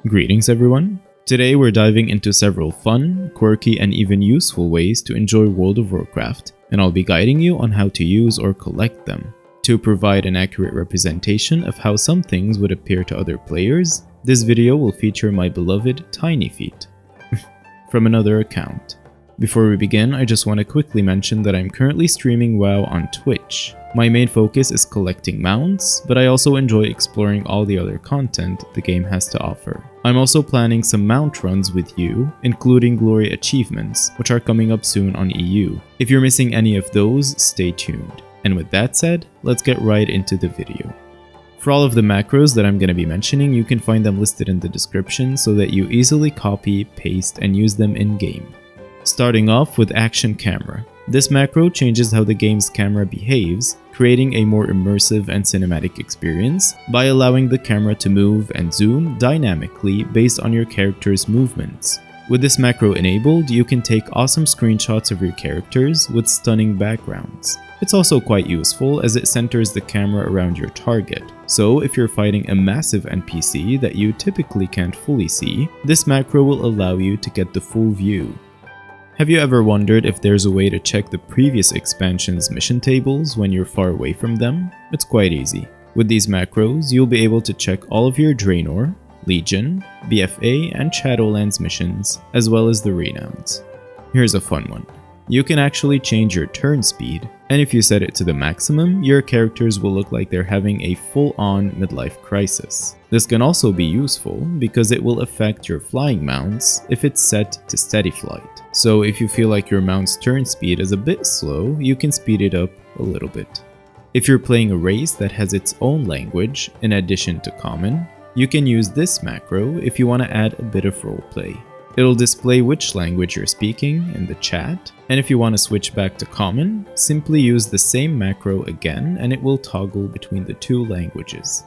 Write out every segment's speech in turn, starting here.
Greetings everyone! Today we're diving into several fun, quirky, and even useful ways to enjoy World of Warcraft, and I'll be guiding you on how to use or collect them. To provide an accurate representation of how some things would appear to other players, this video will feature my beloved Tiny Feet from another account. Before we begin, I just want to quickly mention that I'm currently streaming WoW on Twitch. My main focus is collecting mounts, but I also enjoy exploring all the other content the game has to offer. I'm also planning some mount runs with you, including glory achievements, which are coming up soon on EU. If you're missing any of those, stay tuned. And with that said, let's get right into the video. For all of the macros that I'm going to be mentioning, you can find them listed in the description so that you easily copy, paste, and use them in-game. Starting off with Action Camera. This macro changes how the game's camera behaves, creating a more immersive and cinematic experience by allowing the camera to move and zoom dynamically based on your character's movements. With this macro enabled, you can take awesome screenshots of your characters with stunning backgrounds. It's also quite useful as it centers the camera around your target, so if you're fighting a massive NPC that you typically can't fully see, this macro will allow you to get the full view. Have you ever wondered if there's a way to check the previous expansion's mission tables when you're far away from them? It's quite easy. With these macros, you'll be able to check all of your Draenor, Legion, BFA, and Shadowlands missions, as well as the renowns. Here's a fun one. You can actually change your turn speed, and if you set it to the maximum, your characters will look like they're having a full-on midlife crisis. This can also be useful because it will affect your flying mounts if it's set to steady flight. So if you feel like your mount's turn speed is a bit slow, you can speed it up a little bit. If you're playing a race that has its own language in addition to common, you can use this macro if you want to add a bit of roleplay. It'll display which language you're speaking in the chat, and if you want to switch back to common, simply use the same macro again and it will toggle between the two languages.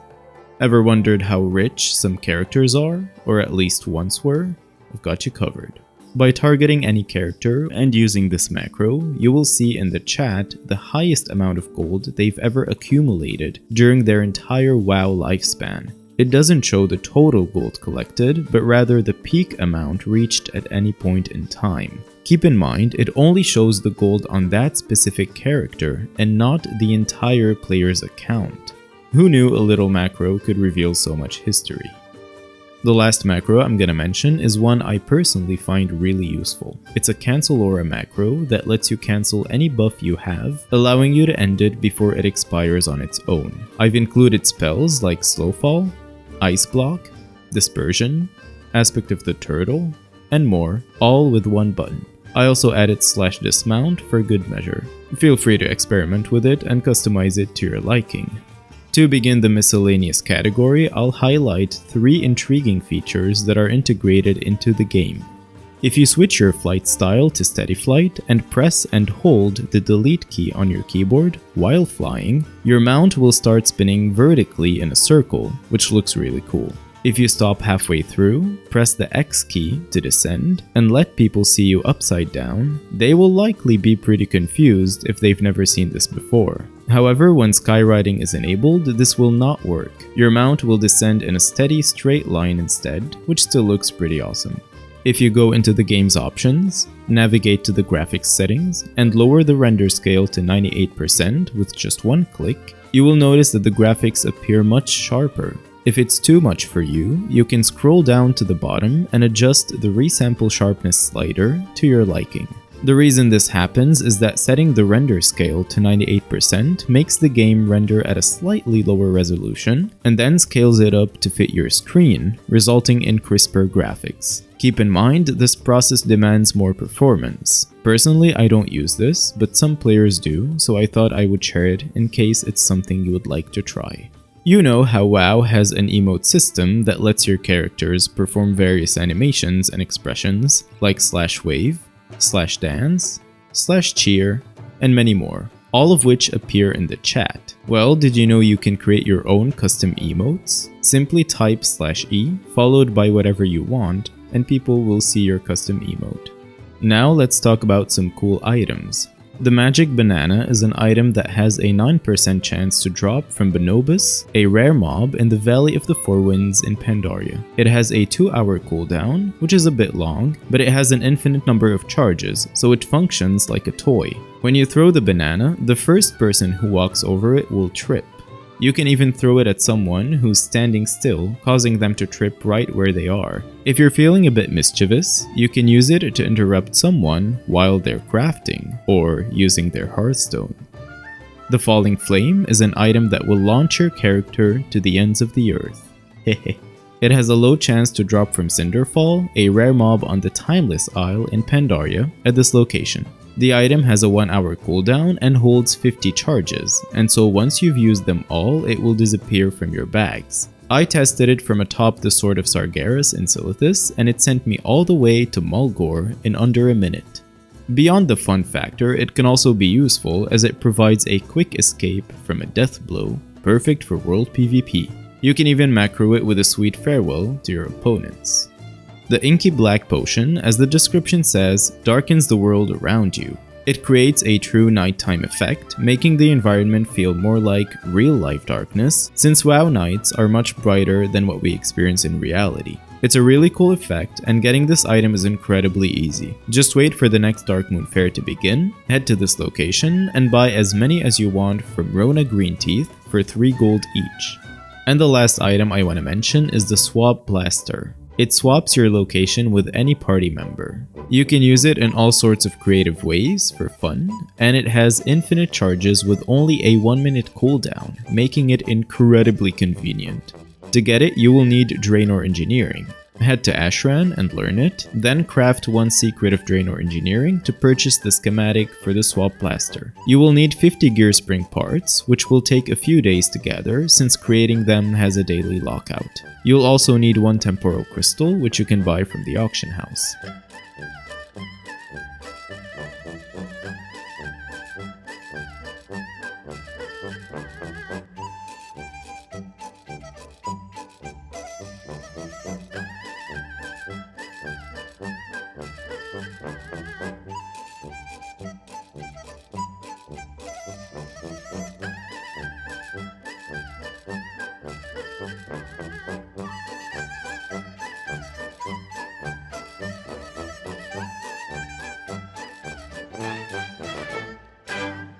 Ever wondered how rich some characters are, or at least once were? I've got you covered. By targeting any character and using this macro, you will see in the chat the highest amount of gold they've ever accumulated during their entire WoW lifespan. It doesn't show the total gold collected, but rather the peak amount reached at any point in time. Keep in mind, it only shows the gold on that specific character and not the entire player's account. Who knew a little macro could reveal so much history? The last macro I'm gonna mention is one I personally find really useful. It's a cancel aura macro that lets you cancel any buff you have, allowing you to end it before it expires on its own. I've included spells like Slowfall, Ice Block, Dispersion, Aspect of the Turtle, and more, all with one button. I also added /dismount for good measure. Feel free to experiment with it and customize it to your liking. To begin the miscellaneous category, I'll highlight 3 intriguing features that are integrated into the game. If you switch your flight style to steady flight and press and hold the delete key on your keyboard while flying, your mount will start spinning vertically in a circle, which looks really cool. If you stop halfway through, press the X key to descend, and let people see you upside down, they will likely be pretty confused if they've never seen this before. However, when skywriting is enabled, this will not work. Your mount will descend in a steady straight line instead, which still looks pretty awesome. If you go into the game's options, navigate to the graphics settings, and lower the render scale to 98% with just one click, you will notice that the graphics appear much sharper. If it's too much for you, you can scroll down to the bottom and adjust the resample sharpness slider to your liking. The reason this happens is that setting the render scale to 98% makes the game render at a slightly lower resolution and then scales it up to fit your screen, resulting in crisper graphics. Keep in mind, this process demands more performance. Personally, I don't use this, but some players do, so I thought I would share it in case it's something you would like to try. You know how WoW has an emote system that lets your characters perform various animations and expressions like /wave, /dance, /cheer, and many more, all of which appear in the chat. Well, did you know you can create your own custom emotes? Simply type /e followed by whatever you want, and people will see your custom emote. Now let's talk about some cool items. The Magic Banana is an item that has a 9% chance to drop from Bonobos, a rare mob in the Valley of the Four Winds in Pandaria. It has a 2-hour cooldown, which is a bit long, but it has an infinite number of charges, so it functions like a toy. When you throw the banana, the first person who walks over it will trip. You can even throw it at someone who's standing still, causing them to trip right where they are. If you're feeling a bit mischievous, you can use it to interrupt someone while they're crafting or using their Hearthstone. The Falling Flame is an item that will launch your character to the ends of the earth. Hehe. It has a low chance to drop from Cinderfall, a rare mob on the Timeless Isle in Pandaria, at this location. The item has a 1-hour cooldown and holds 50 charges, and so once you've used them all, it will disappear from your bags. I tested it from atop the Sword of Sargeras in Silithus, and it sent me all the way to Mulgore in under a minute. Beyond the fun factor, it can also be useful as it provides a quick escape from a death blow, perfect for world PvP. You can even macro it with a sweet farewell to your opponents. The Inky Black Potion, as the description says, darkens the world around you. It creates a true nighttime effect, making the environment feel more like real-life darkness, since WoW nights are much brighter than what we experience in reality. It's a really cool effect, and getting this item is incredibly easy. Just wait for the next Dark Moon Fair to begin, head to this location, and buy as many as you want from Rona Greenteeth for 3 gold each. And the last item I want to mention is the Swap Blaster. It swaps your location with any party member. You can use it in all sorts of creative ways for fun, and it has infinite charges with only a 1-minute cooldown, making it incredibly convenient. To get it, you will need Draenor Engineering. Head to Ashran and learn it, then craft 1 secret of Draenor Engineering to purchase the schematic for the Swap Blaster. You will need 50 Gear Spring parts, which will take a few days to gather since creating them has a daily lockout. You'll also need 1 Temporal Crystal, which you can buy from the auction house.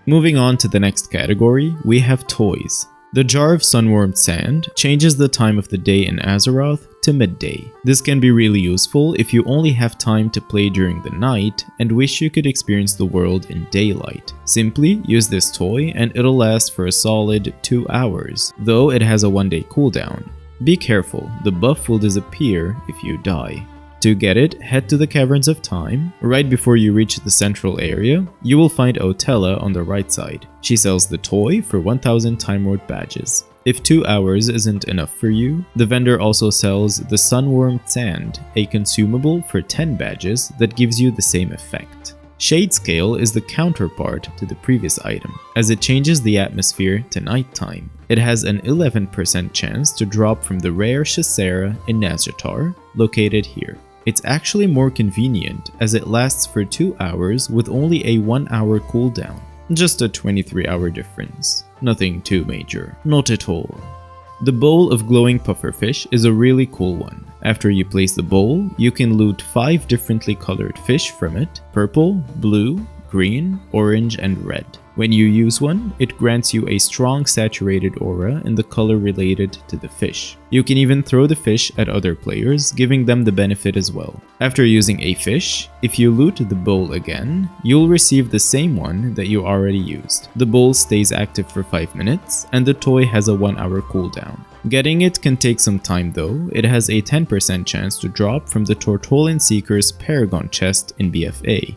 Moving on to the next category, we have toys. The Jar of Sunwarmed Sand changes the time of the day in Azeroth to midday. This can be really useful if you only have time to play during the night and wish you could experience the world in daylight. Simply use this toy and it'll last for a solid 2 hours, though it has a 1-day cooldown. Be careful, the buff will disappear if you die. To get it, head to the Caverns of Time. Right before you reach the central area, you will find Otella on the right side. She sells the toy for 1000 Time Lord badges. If 2 hours isn't enough for you, the vendor also sells the Sunwarmed Sand, a consumable for 10 badges that gives you the same effect. Shade Scale is the counterpart to the previous item, as it changes the atmosphere to nighttime. It has an 11% chance to drop from the rare Shasera in Nazjatar, located here. It's actually more convenient as it lasts for 2 hours with only a 1-hour cooldown. Just a 23-hour difference. Nothing too major. Not at all. The Bowl of Glowing Pufferfish is a really cool one. After you place the bowl, you can loot 5 differently colored fish from it: purple, blue, green, orange, and red. When you use one, it grants you a strong saturated aura in the color related to the fish. You can even throw the fish at other players, giving them the benefit as well. After using a fish, if you loot the bowl again, you'll receive the same one that you already used. The bowl stays active for 5 minutes, and the toy has a 1-hour cooldown. Getting it can take some time though. It has a 10% chance to drop from the Tortollan Seeker's Paragon chest in BFA.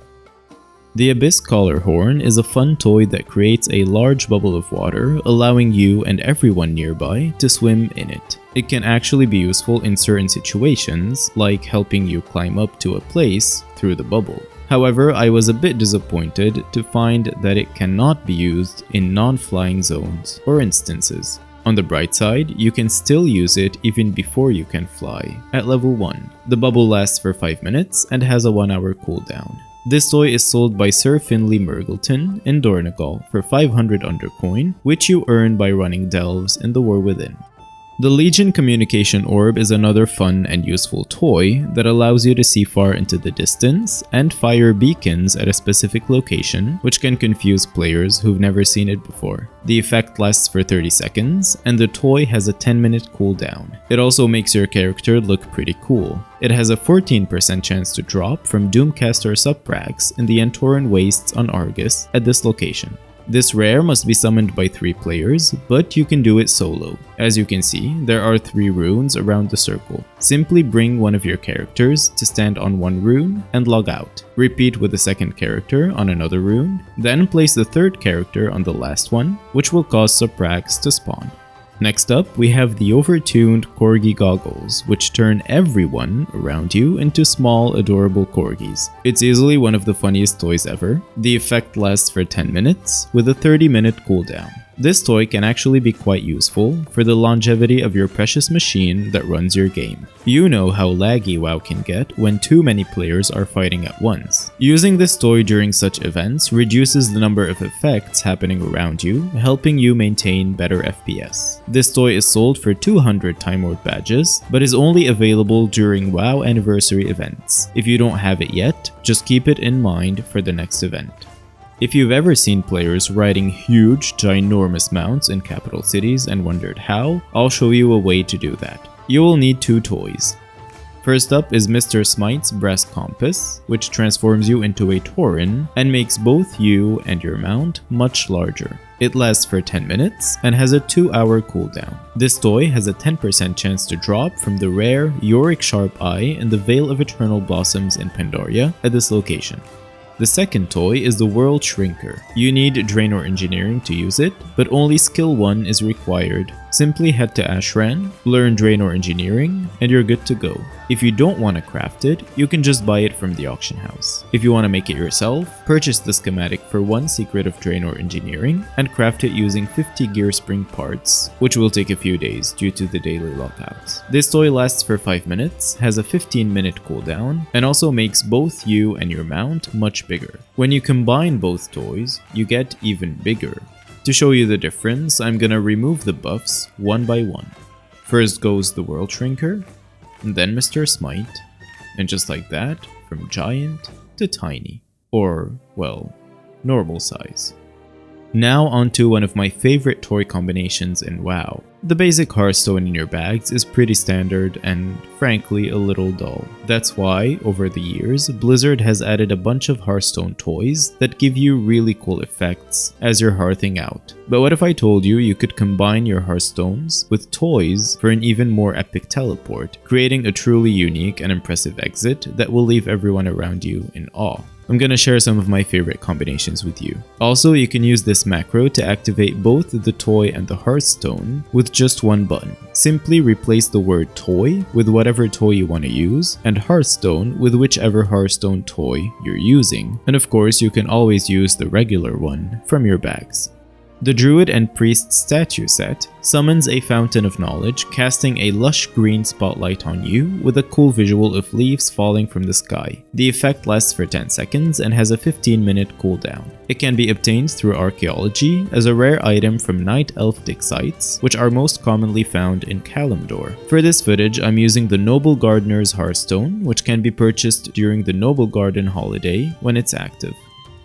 The Abyss Collar Horn is a fun toy that creates a large bubble of water, allowing you and everyone nearby to swim in it. It can actually be useful in certain situations, like helping you climb up to a place through the bubble. However, I was a bit disappointed to find that it cannot be used in non-flying zones or instances. On the bright side, you can still use it even before you can fly, at level 1. The bubble lasts for 5 minutes and has a 1-hour cooldown. This toy is sold by Sir Finley Mergleton in Donegal for 500 undercoin, which you earn by running delves in the War Within. The Legion Communication Orb is another fun and useful toy that allows you to see far into the distance and fire beacons at a specific location, which can confuse players who've never seen it before. The effect lasts for 30 seconds, and the toy has a 10-minute cooldown. It also makes your character look pretty cool. It has a 14% chance to drop from Doomcaster Suprax in the Entoran Wastes on Argus at this location. This rare must be summoned by 3 players, but you can do it solo. As you can see, there are 3 runes around the circle. Simply bring one of your characters to stand on one rune and log out. Repeat with the second character on another rune, then place the third character on the last one, which will cause Suprax to spawn. Next up, we have the overtuned Corgi goggles, which turn everyone around you into small, adorable corgis. It's easily one of the funniest toys ever. The effect lasts for 10 minutes, with a 30-minute cooldown. This toy can actually be quite useful for the longevity of your precious machine that runs your game. You know how laggy WoW can get when too many players are fighting at once. Using this toy during such events reduces the number of effects happening around you, helping you maintain better FPS. This toy is sold for 200 Time Lord badges, but is only available during WoW anniversary events. If you don't have it yet, just keep it in mind for the next event. If you've ever seen players riding huge, ginormous mounts in capital cities and wondered how, I'll show you a way to do that. You will need 2 toys. First up is Mr. Smite's Brass Compass, which transforms you into a Tauren and makes both you and your mount much larger. It lasts for 10 minutes and has a 2-hour cooldown. This toy has a 10% chance to drop from the rare Yorick Sharp Eye in the Vale of Eternal Blossoms in Pandaria at this location. The second toy is the World Shrinker. You need Draenor Engineering to use it, but only skill 1 is required. Simply head to Ashran, learn Draenor Engineering, and you're good to go. If you don't want to craft it, you can just buy it from the auction house. If you want to make it yourself, purchase the schematic for 1 secret of Draenor Engineering and craft it using 50 gear spring parts, which will take a few days due to the daily lockouts. This toy lasts for 5 minutes, has a 15-minute cooldown, and also makes both you and your mount much bigger. When you combine both toys, you get even bigger. To show you the difference, I'm gonna remove the buffs one by one. First goes the World Shrinker, and then Mr. Smite, and just like that, from giant to tiny, or, well, normal size. Now onto one of my favorite toy combinations in WoW. The basic Hearthstone in your bags is pretty standard and, frankly, a little dull. That's why, over the years, Blizzard has added a bunch of Hearthstone toys that give you really cool effects as you're hearthing out. But what if I told you you could combine your Hearthstones with toys for an even more epic teleport, creating a truly unique and impressive exit that will leave everyone around you in awe? I'm gonna share some of my favorite combinations with you. Also, you can use this macro to activate both the toy and the Hearthstone with just one button. Simply replace the word toy with whatever toy you want to use, and Hearthstone with whichever Hearthstone toy you're using. And of course, you can always use the regular one from your bags. The Druid and Priest statue set summons a fountain of knowledge, casting a lush green spotlight on you with a cool visual of leaves falling from the sky. The effect lasts for 10 seconds and has a 15-minute cooldown. It can be obtained through archaeology as a rare item from Night Elf dig sites, which are most commonly found in Kalimdor. For this footage, I'm using the Noble Gardener's Hearthstone, which can be purchased during the Noble Garden holiday when it's active.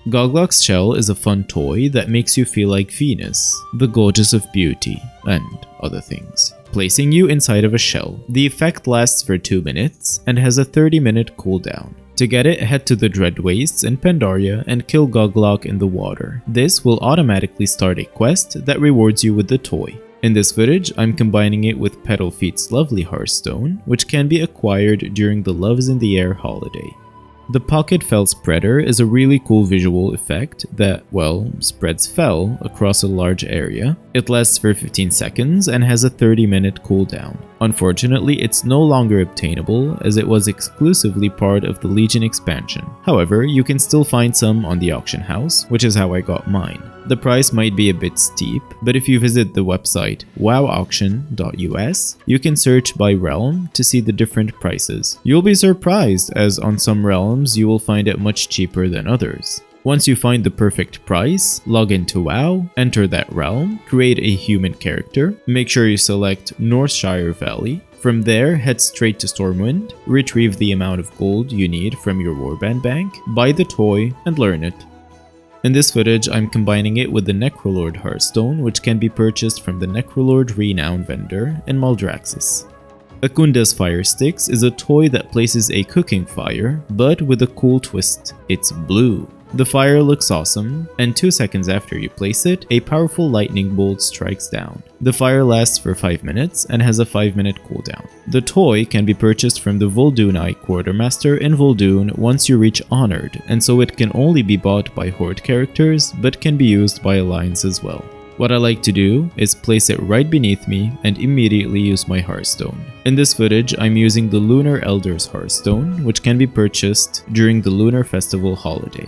Goglok's shell is a fun toy that makes you feel like Venus, the goddess of beauty, and other things, placing you inside of a shell. The effect lasts for 2 minutes and has a 30-minute cooldown. To get it, head to the Dread Wastes in Pandaria and kill Goglok in the water. This will automatically start a quest that rewards you with the toy. In this footage, I'm combining it with Petalfeet's lovely Hearthstone, which can be acquired during the Loves in the Air holiday. The Pocket Fell Spreader is a really cool visual effect that, well, spreads fell across a large area. It lasts for 15 seconds and has a 30-minute cooldown. Unfortunately, it's no longer obtainable as it was exclusively part of the Legion expansion. However, you can still find some on the auction house, which is how I got mine. The price might be a bit steep, but if you visit the website wowauction.us, you can search by realm to see the different prices. You'll be surprised, as on some realms you will find it much cheaper than others. Once you find the perfect price, log into WoW, enter that realm, create a human character, make sure you select Northshire Valley. From there, head straight to Stormwind, retrieve the amount of gold you need from your warband bank, buy the toy, and learn it. In this footage, I'm combining it with the Necrolord Hearthstone, which can be purchased from the Necrolord Renown vendor in Maldraxxus. Akunda's Fire Sticks is a toy that places a cooking fire, but with a cool twist. It's blue. The fire looks awesome, and 2 seconds after you place it, a powerful lightning bolt strikes down. The fire lasts for 5 minutes and has a 5-minute cooldown. The toy can be purchased from the Vol'dunite Quartermaster in Vol'dun once you reach Honored, and so it can only be bought by Horde characters, but can be used by Alliance as well. What I like to do is place it right beneath me and immediately use my Hearthstone. In this footage, I'm using the Lunar Elders Hearthstone, which can be purchased during the Lunar Festival holiday.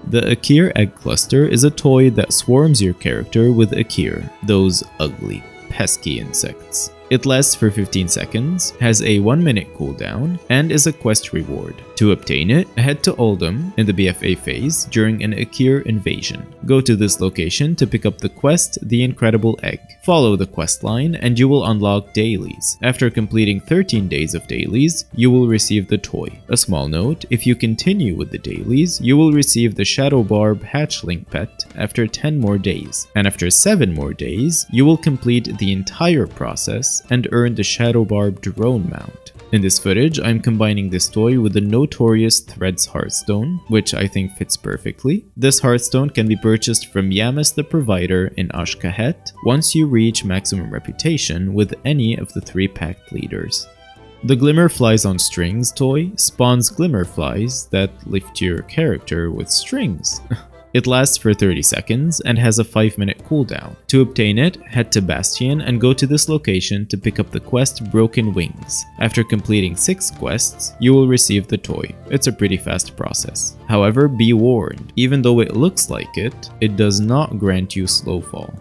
The Akir Egg Cluster is a toy that swarms your character with Akir, those ugly, pesky insects. It lasts for 15 seconds, has a 1-minute cooldown, and is a quest reward. To obtain it, head to Oldham in the BFA phase during an Akir invasion. Go to this location to pick up the quest, The Incredible Egg. Follow the quest line and you will unlock dailies. After completing 13 days of dailies, you will receive the toy. A small note, if you continue with the dailies, you will receive the Shadow Barb hatchling pet after 10 more days. And after 7 more days, you will complete the entire process and earn the Shadow Barb drone mount. In this footage, I'm combining this toy with the notorious Threads Hearthstone, which I think fits perfectly. This Hearthstone can be purchased from Yamas the Provider in Ashkahet once you reach maximum reputation with any of the 3 pact leaders. The Glimmer Flies on Strings toy spawns glimmer flies that lift your character with strings. It lasts for 30 seconds and has a 5-minute cooldown. To obtain it, head to Bastion and go to this location to pick up the quest Broken Wings. After completing 6 quests, you will receive the toy. It's a pretty fast process. However, be warned, even though it looks like it, it does not grant you slow fall.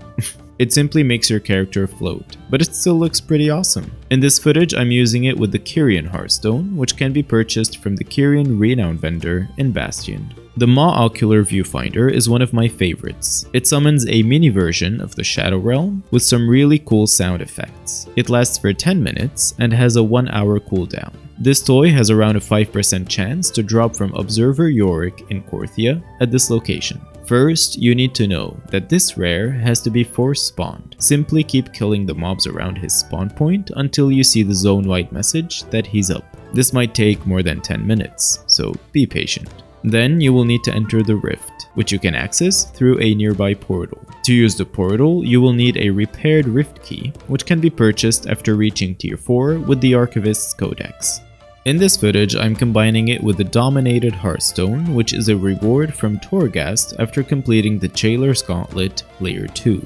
It simply makes your character float, but it still looks pretty awesome. In this footage, I'm using it with the Kyrian Hearthstone, which can be purchased from the Kyrian Renown vendor in Bastion. The Maw Ocular Viewfinder is one of my favorites. It summons a mini version of the Shadow Realm with some really cool sound effects. It lasts for 10 minutes and has a 1-hour cooldown. This toy has around a 5% chance to drop from Observer Yorick in Korthia at this location. First, you need to know that this rare has to be force spawned. Simply keep killing the mobs around his spawn point until you see the zone-wide message that he's up. This might take more than 10 minutes, so be patient. Then you will need to enter the rift, which you can access through a nearby portal. To use the portal, you will need a repaired rift key, which can be purchased after reaching tier 4 with the Archivist's Codex. In this footage, I'm combining it with the Dominated Hearthstone, which is a reward from Torghast after completing the Jailer's Gauntlet Layer 2.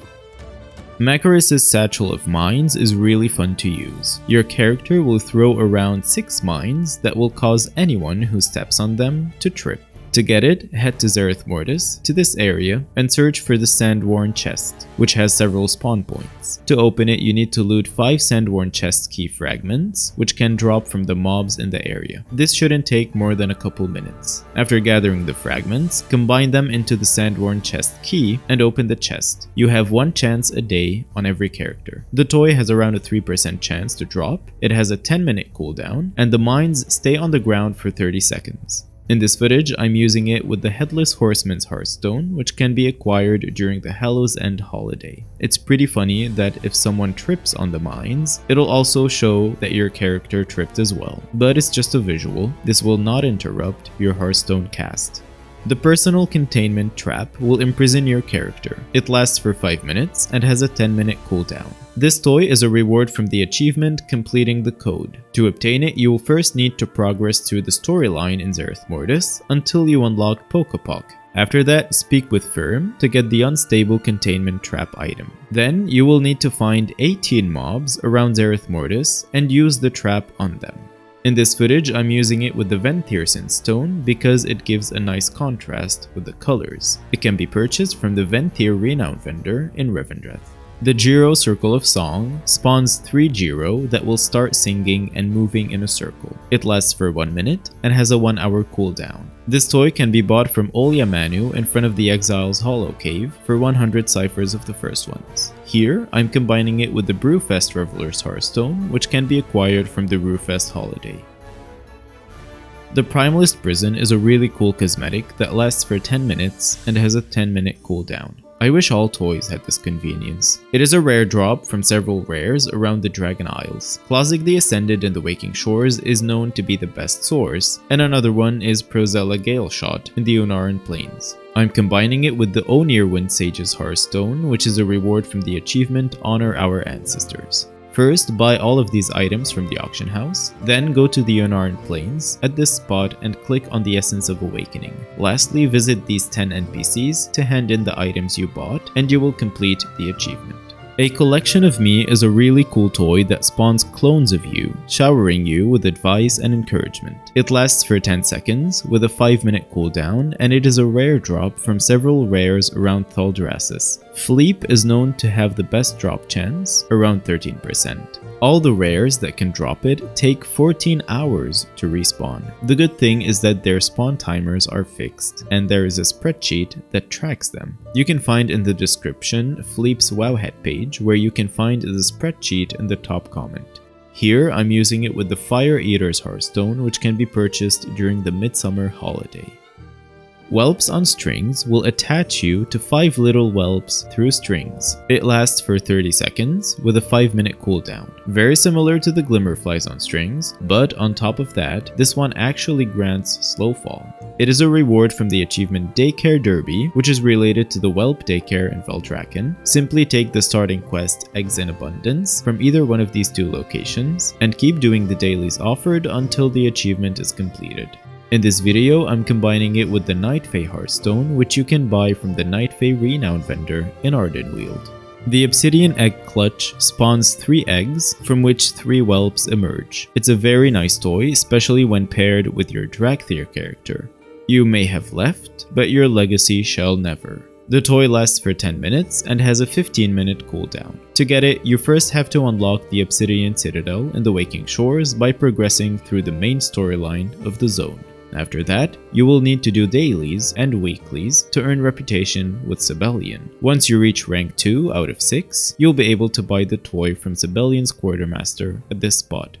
Macaris's Satchel of Mines is really fun to use. Your character will throw around 6 mines that will cause anyone who steps on them to trip. To get it, head to Zereth Mortis, to this area, and search for the Sandworn Chest, which has several spawn points. To open it, you need to loot 5 Sandworn Chest key fragments, which can drop from the mobs in the area. This shouldn't take more than a couple minutes. After gathering the fragments, combine them into the Sandworn Chest key and open the chest. You have 1 chance a day on every character. The toy has around a 3% chance to drop, it has a 10-minute cooldown, and the mines stay on the ground for 30 seconds. In this footage, I'm using it with the Headless Horseman's Hearthstone, which can be acquired during the Hallows End holiday. It's pretty funny that if someone trips on the mines, it'll also show that your character tripped as well. But it's just a visual. This will not interrupt your Hearthstone cast. The Personal Containment Trap will imprison your character. It lasts for 5 minutes and has a 10-minute cooldown. This toy is a reward from the achievement Completing the Code. To obtain it, you will first need to progress through the storyline in Zereth Mortis until you unlock Pokapok. After that, speak with Firm to get the unstable containment trap item. Then you will need to find 18 mobs around Zereth Mortis and use the trap on them. In this footage, I'm using it with the Venthyrsyn stone because it gives a nice contrast with the colors. It can be purchased from the Venthyr Renown vendor in Revendreth. The Giro Circle of Song spawns 3 Giro that will start singing and moving in a circle. It lasts for 1 minute and has a 1-hour cooldown. This toy can be bought from Olia Manu in front of the Exile's Hollow Cave for 100 ciphers of the first ones. Here, I'm combining it with the Brewfest Reveler's Hearthstone, which can be acquired from the Brewfest holiday. The Primalist Prison is a really cool cosmetic that lasts for 10 minutes and has a 10-minute cooldown. I wish all toys had this convenience. It is a rare drop from several rares around the Dragon Isles. Klozig the Ascended in the Waking Shores is known to be the best source, and another one is Prozella Galeshot in the Unaran Plains. I'm combining it with the Onir Wind Sage's Hearthstone, which is a reward from the achievement Honor Our Ancestors. First, buy all of these items from the auction house, then go to the Unaran Plains at this spot and click on the Essence of Awakening. Lastly, visit these 10 NPCs to hand in the items you bought, and you will complete the achievement. A Collection of Me is a really cool toy that spawns clones of you, showering you with advice and encouragement. It lasts for 10 seconds with a 5-minute cooldown, and it is a rare drop from several rares around Thaldraszus. Fleep is known to have the best drop chance, around 13%. All the rares that can drop it take 14 hours to respawn. The good thing is that their spawn timers are fixed, and there is a spreadsheet that tracks them. You can find in the description Fleep's Wowhead page, where you can find the spreadsheet in the top comment. Here, I'm using it with the Fire Eater's Hearthstone, which can be purchased during the Midsummer holiday. Whelps on Strings will attach you to 5 little whelps through strings. It lasts for 30 seconds with a 5-minute cooldown. Very similar to the Glimmerflies on Strings, but on top of that, this one actually grants Slowfall. It is a reward from the achievement Daycare Derby, which is related to the Whelp Daycare in Veldraken. Simply take the starting quest Eggs in Abundance from either one of these 2 locations, and keep doing the dailies offered until the achievement is completed. In this video, I'm combining it with the Nightfey Hearthstone, which you can buy from the Nightfey Renown vendor in Ardenweald. The Obsidian Egg Clutch spawns 3 eggs, from which 3 whelps emerge. It's a very nice toy, especially when paired with your Drakthir character. You may have left, but your legacy shall never. The toy lasts for 10 minutes and has a 15-minute cooldown. To get it, you first have to unlock the Obsidian Citadel in the Waking Shores by progressing through the main storyline of the zone. After that, you will need to do dailies and weeklies to earn reputation with Sibelian. Once you reach rank 2 out of 6, you'll be able to buy the toy from Sibelian's Quartermaster at this spot.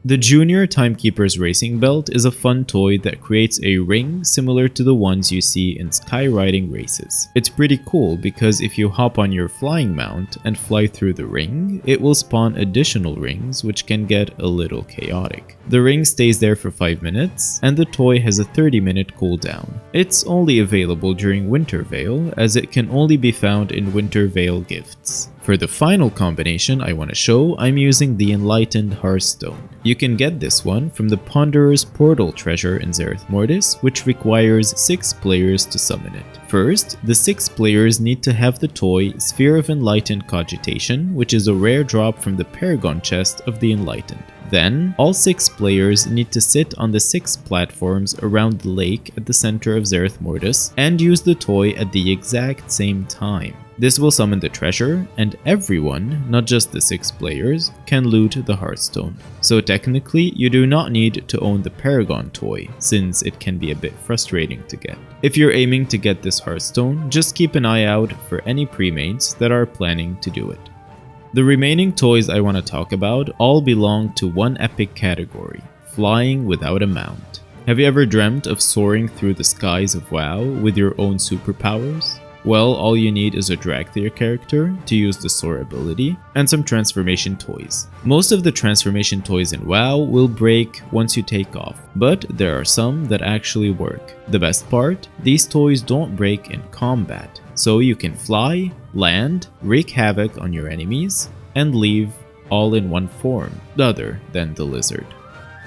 The Junior Timekeeper's Racing Belt is a fun toy that creates a ring similar to the ones you see in skywriting races. It's pretty cool because if you hop on your flying mount and fly through the ring, it will spawn additional rings, which can get a little chaotic. The ring stays there for 5 minutes, and the toy has a 30-minute cooldown. It's only available during Winter Veil, as it can only be found in Winter Veil gifts. For the final combination I want to show, I'm using the Enlightened Hearthstone. You can get this one from the Ponderer's Portal treasure in Zereth Mortis, which requires 6 players to summon it. First, the 6 players need to have the toy Sphere of Enlightened Cogitation, which is a rare drop from the Paragon chest of the Enlightened. Then, all 6 players need to sit on the 6 platforms around the lake at the center of Zereth Mortis and use the toy at the exact same time. This will summon the treasure, and everyone, not just the 6 players, can loot the Hearthstone. So technically, you do not need to own the Paragon toy, since it can be a bit frustrating to get. If you're aiming to get this Hearthstone, just keep an eye out for any premates that are planning to do it. The remaining toys I want to talk about all belong to one epic category: flying without a mount. Have you ever dreamt of soaring through the skies of WoW with your own superpowers? Well, all you need is a Drakthir character to use the Soar ability, and some transformation toys. Most of the transformation toys in WoW will break once you take off, but there are some that actually work. The best part? These toys don't break in combat, so you can fly, land, wreak havoc on your enemies, and leave all in one form, other than the lizard.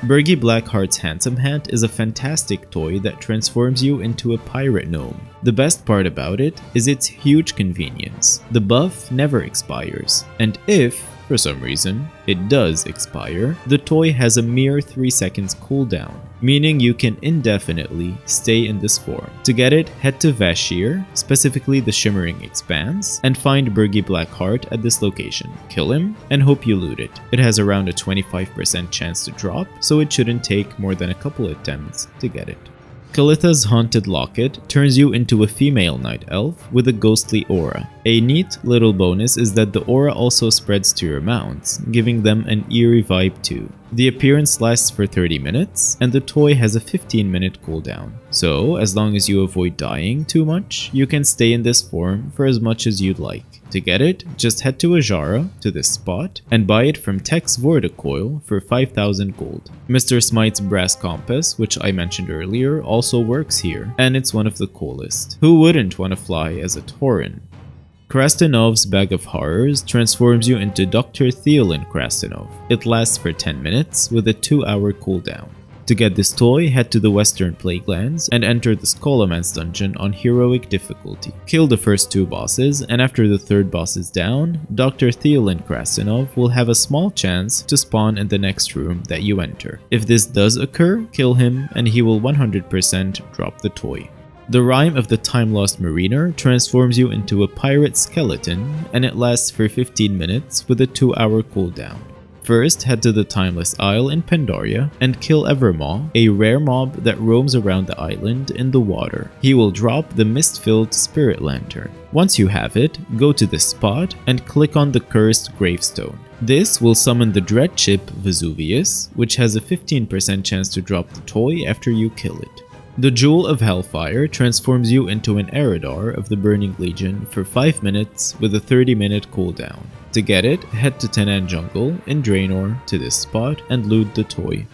Bergie Blackheart's Handsome Hat is a fantastic toy that transforms you into a pirate gnome. The best part about it is its huge convenience. The buff never expires, and if, for some reason, it does expire, the toy has a mere 3 seconds cooldown, meaning you can indefinitely stay in this form. To get it, head to Vashir, specifically the Shimmering Expanse, and find Bergie Blackheart at this location. Kill him, and hope you loot it. It has around a 25% chance to drop, so it shouldn't take more than a couple attempts to get it. Kalitha's Haunted Locket turns you into a female night elf with a ghostly aura. A neat little bonus is that the aura also spreads to your mounts, giving them an eerie vibe too. The appearance lasts for 30 minutes, and the toy has a 15-minute cooldown. So, as long as you avoid dying too much, you can stay in this form for as much as you'd like. To get it, just head to Ajara, to this spot, and buy it from Tex Vorticoil for 5,000 gold. Mr. Smite's Brass Compass, which I mentioned earlier, also works here, and it's one of the coolest. Who wouldn't want to fly as a Tauren? Krastenov's Bag of Horrors transforms you into Dr. Theolin Krastenov. It lasts for 10 minutes with a 2-hour cooldown. To get this toy, head to the Western Plaguelands and enter the Scholomance dungeon on heroic difficulty. Kill the first 2 bosses, and after the 3rd boss is down, Dr. Theolin Krastenov will have a small chance to spawn in the next room that you enter. If this does occur, kill him and he will 100% drop the toy. The Rime of the Time-Lost Mariner transforms you into a pirate skeleton, and it lasts for 15 minutes with a 2-hour cooldown. First, head to the Timeless Isle in Pandaria and kill Evermaw, a rare mob that roams around the island in the water. He will drop the mist-filled Spirit Lantern. Once you have it, go to this spot and click on the Cursed Gravestone. This will summon the dread ship Vesuvius, which has a 15% chance to drop the toy after you kill it. The Jewel of Hellfire transforms you into an Eridar of the Burning Legion for 5 minutes with a 30-minute cooldown. To get it, head to Tenan Jungle in Draenor to this spot and loot the toy.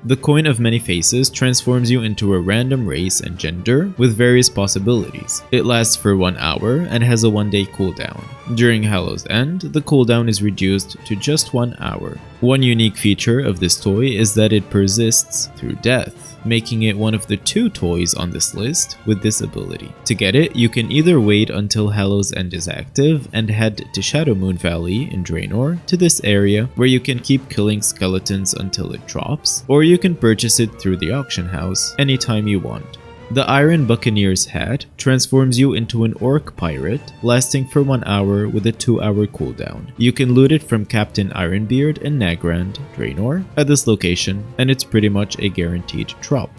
The Coin of Many Faces transforms you into a random race and gender with various possibilities. It lasts for 1 hour and has a 1-day cooldown. During Hallow's End, the cooldown is reduced to just 1 hour. One unique feature of this toy is that it persists through death, making it one of the 2 toys on this list with this ability. To get it, you can either wait until Hallow's End is active and head to Shadowmoon Valley in Draenor to this area where you can keep killing skeletons until it drops, or you can purchase it through the auction house anytime you want. The Iron Buccaneer's Hat transforms you into an orc pirate, lasting for 1 hour with a 2-hour cooldown. You can loot it from Captain Ironbeard in Nagrand, Draenor, at this location, and it's pretty much a guaranteed drop.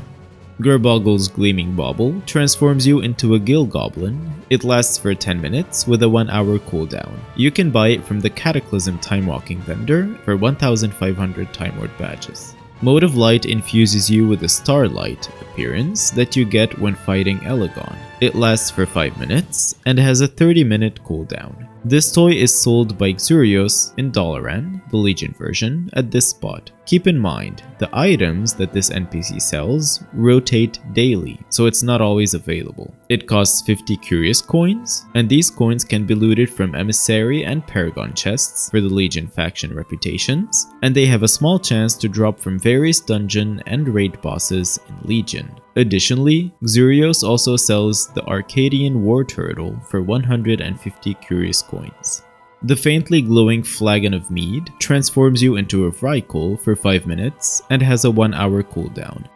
Gerboggle's Gleaming Bauble transforms you into a Gill Goblin. It lasts for 10 minutes with a 1-hour cooldown. You can buy it from the Cataclysm Timewalking vendor for 1,500 Time Lord badges. Mode of Light infuses you with a Starlight appearance that you get when fighting Elegon. It lasts for 5 minutes and has a 30-minute cooldown. This toy is sold by Xurios in Dalaran, the Legion version, at this spot. Keep in mind, the items that this NPC sells rotate daily, so it's not always available. It costs 50 Curious Coins, and these coins can be looted from Emissary and Paragon chests for the Legion faction reputations, and they have a small chance to drop from various dungeon and raid bosses in Legion. Additionally, Xurios also sells the Arcadian War Turtle for 150 Curious Coins. The faintly glowing Flagon of Mead transforms you into a Vrykul for 5 minutes and has a 1-hour cooldown.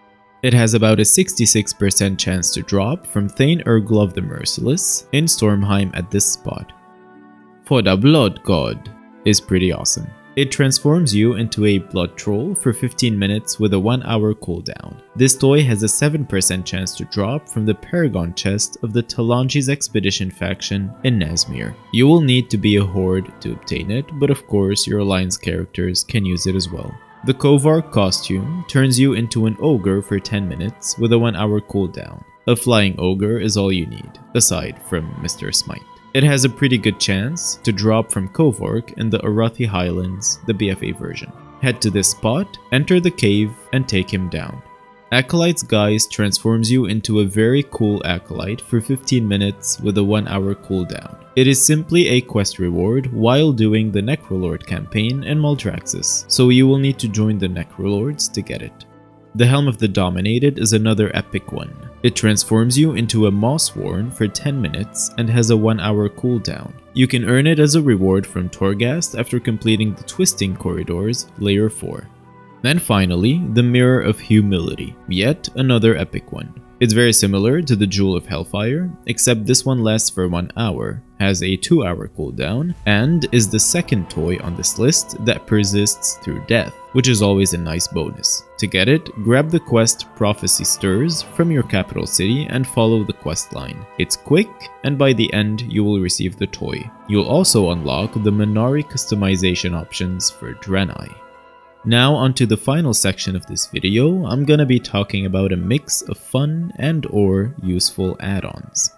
It has about a 66% chance to drop from Thane Urglov the Merciless in Stormheim at this spot. For the Blood God is pretty awesome. It transforms you into a Blood Troll for 15 minutes with a 1-hour cooldown. This toy has a 7% chance to drop from the Paragon chest of the Talanji's Expedition faction in Nazmir. You will need to be a Horde to obtain it, but of course your Alliance characters can use it as well. The Kovark costume turns you into an Ogre for 10 minutes with a 1-hour cooldown. A Flying Ogre is all you need, aside from Mr. Smite. It has a pretty good chance to drop from Kovark in the Arathi Highlands, the BFA version. Head to this spot, enter the cave, and take him down. Acolyte's Guise transforms you into a very cool acolyte for 15 minutes with a 1-hour cooldown. It is simply a quest reward while doing the Necrolord campaign in Maldraxxus, so you will need to join the Necrolords to get it. The Helm of the Dominated is another epic one. It transforms you into a Mossworn for 10 minutes and has a 1-hour cooldown. You can earn it as a reward from Torghast after completing the Twisting Corridors, Layer 4. And finally, the Mirror of Humility, yet another epic one. It's very similar to the Jewel of Hellfire, except this one lasts for 1 hour, has a 2-hour cooldown, and is the second toy on this list that persists through death, which is always a nice bonus. To get it, grab the quest Prophecy Stirs from your capital city and follow the quest line. It's quick, and by the end you will receive the toy. You'll also unlock the Minari customization options for Draenor. Now onto the final section of this video, I'm gonna be talking about a mix of fun and/or useful add-ons.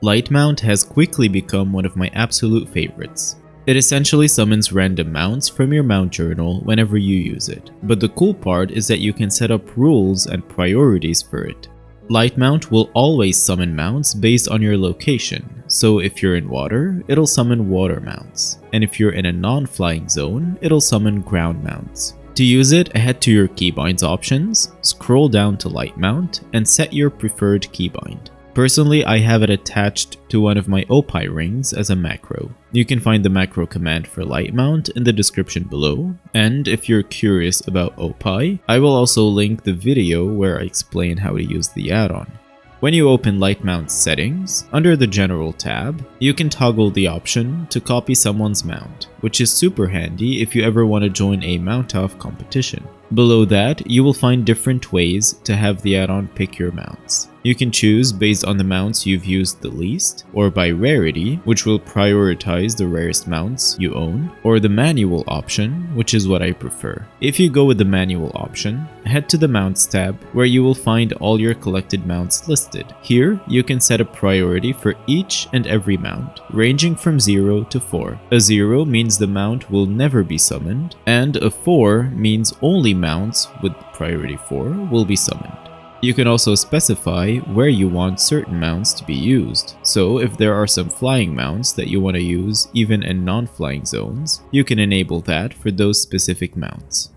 Lightmount has quickly become one of my absolute favorites. It essentially summons random mounts from your mount journal whenever you use it, but the cool part is that you can set up rules and priorities for it. Lightmount will always summon mounts based on your location, so if you're in water, it'll summon water mounts, and if you're in a non-flying zone, it'll summon ground mounts. To use it, head to your keybinds options, scroll down to Lightmount, and set your preferred keybind. Personally, I have it attached to one of my Opie rings as a macro. You can find the macro command for Lightmount in the description below, and if you're curious about Opie, I will also link the video where I explain how to use the add-on. When you open Lightmount's settings, under the General tab, you can toggle the option to copy someone's mount, which is super handy if you ever want to join a mount-off competition. Below that, you will find different ways to have the add-on pick your mounts. You can choose based on the mounts you've used the least, or by rarity, which will prioritize the rarest mounts you own, or the manual option, which is what I prefer. If you go with the manual option, head to the Mounts tab, where you will find all your collected mounts listed. Here, you can set a priority for each and every mount, ranging from 0 to 4. A 0 means the mount will never be summoned, and a 4 means only mounts with priority 4 will be summoned. You can also specify where you want certain mounts to be used. So if there are some flying mounts that you want to use even in non-flying zones, you can enable that for those specific mounts.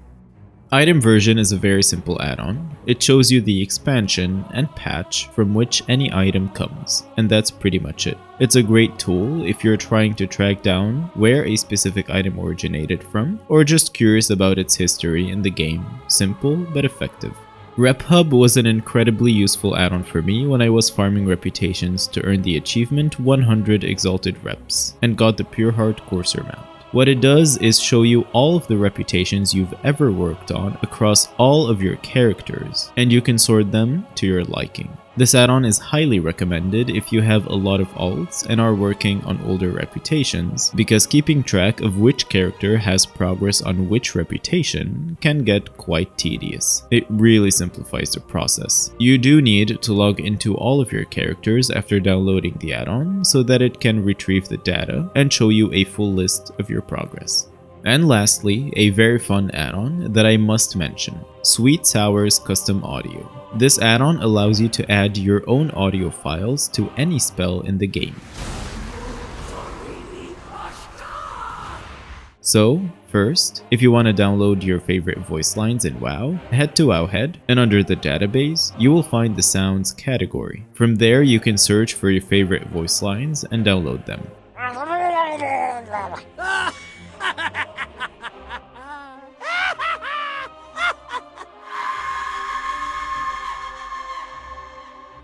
Item version is a very simple add-on. It shows you the expansion and patch from which any item comes, and that's pretty much it. It's a great tool if you're trying to track down where a specific item originated from, or just curious about its history in the game. Simple but effective. Rep Hub was an incredibly useful add-on for me when I was farming reputations to earn the achievement 100 Exalted Reps, and got the Pure Heart Courser mount. What it does is show you all of the reputations you've ever worked on across all of your characters, and you can sort them to your liking. This add-on is highly recommended if you have a lot of alts and are working on older reputations, because keeping track of which character has progress on which reputation can get quite tedious. It really simplifies the process. You do need to log into all of your characters after downloading the add-on so that it can retrieve the data and show you a full list of your progress. And lastly, a very fun add-on that I must mention, Sweet Sour's Custom Audio. This add-on allows you to add your own audio files to any spell in the game. So, first, if you want to download your favorite voice lines in WoW, head to Wowhead, and under the database, you will find the sounds category. From there, you can search for your favorite voice lines and download them.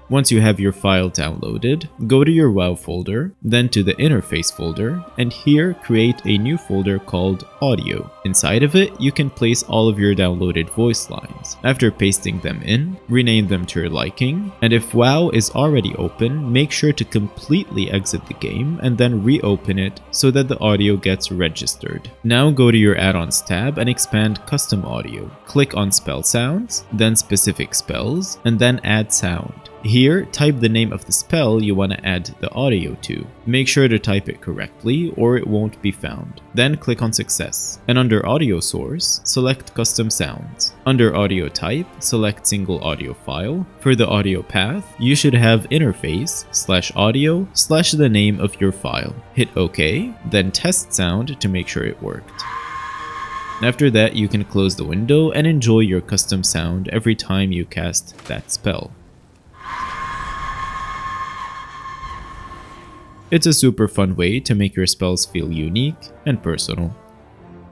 Once you have your file downloaded, go to your WoW folder, then to the interface folder, and here create a new folder called Audio. Inside of it, you can place all of your downloaded voice lines. After pasting them in, rename them to your liking, and if WoW is already open, make sure to completely exit the game and then reopen it so that the audio gets registered. Now go to your add-ons tab and expand Custom Audio. Click on Spell Sounds, then Specific Spells, and then Add Sound. Here, type the name of the spell you want to add the audio to. Make sure to type it correctly or it won't be found. Then click on Success. And under Audio Source, select Custom Sounds. Under Audio Type, select Single Audio File. For the audio path, you should have interface/audio/ the name of your file. Hit OK, then test sound to make sure it worked. After that, you can close the window and enjoy your custom sound every time you cast that spell. It's a super fun way to make your spells feel unique and personal.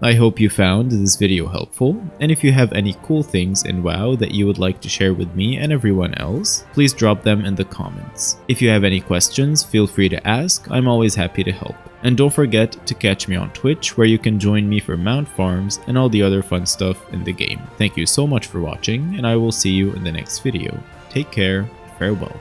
I hope you found this video helpful, and if you have any cool things in WoW that you would like to share with me and everyone else, please drop them in the comments. If you have any questions, feel free to ask, I'm always happy to help. And don't forget to catch me on Twitch where you can join me for mount farms and all the other fun stuff in the game. Thank you so much for watching, and I will see you in the next video. Take care, farewell.